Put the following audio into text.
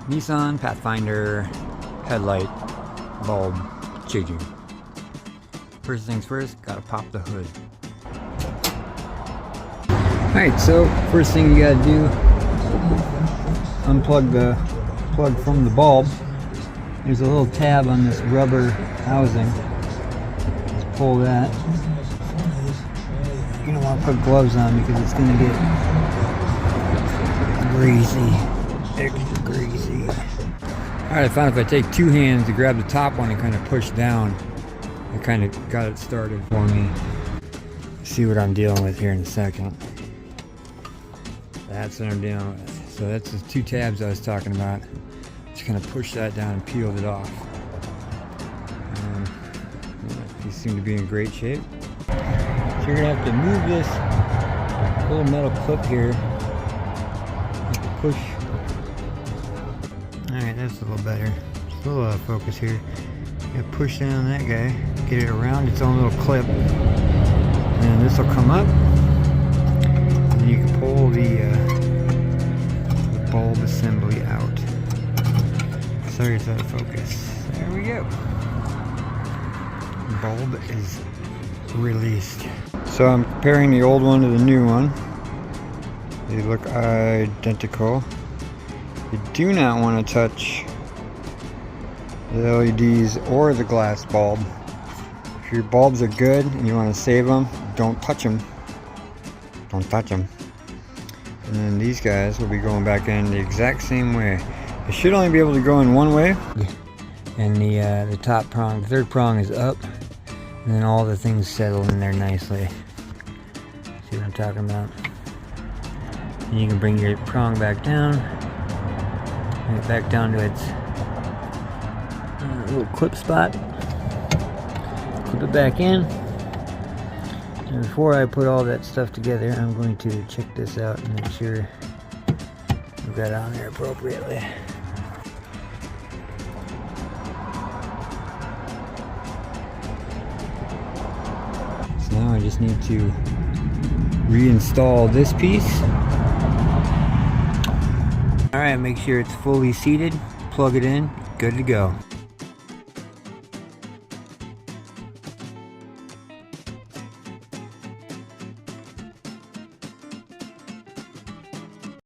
Nissan Pathfinder headlight bulb changing. First things first, gotta pop the hood. Alright, so first thing you gotta do, unplug the plug from the bulb. There's a little tab on this rubber housing. Just pull that. You don't want to put gloves on because it's going to get greasy. Extra greasy. Alright, I found if I take two hands to grab the top one and kind of push down, it kind of got it started for me. See what I'm dealing with here in a second. That's what I'm dealing with. So that's the two tabs I was talking about. Just kind of push that down and peeled it off. These seem to be in great shape. So you're gonna have to move this little metal clip here. Push. Alright, that's a little better. Just a little out of focus here. You gotta push down that guy, get it around its own little clip. And then this will come up. And you can pull the bulb assembly out. Sorry, it's out of focus. There we go. Bulb is released. So I'm comparing the old one to the new one. They look identical. You do not want to touch the LEDs or the glass bulb. If your bulbs are good and you want to save them, don't touch them. Don't touch them. And then these guys will be going back in the exact same way. It should only be able to go in one way. And the top prong, the third prong is up. And then all the things settle in there nicely. See what I'm talking about? And you can bring your prong back down. Bring it back down to its little clip spot. Clip it back in. And before I put all that stuff together, I'm going to check this out and make sure we've got it on there appropriately. So now I just need to reinstall this piece. Alright, make sure it's fully seated, plug it in, good to go.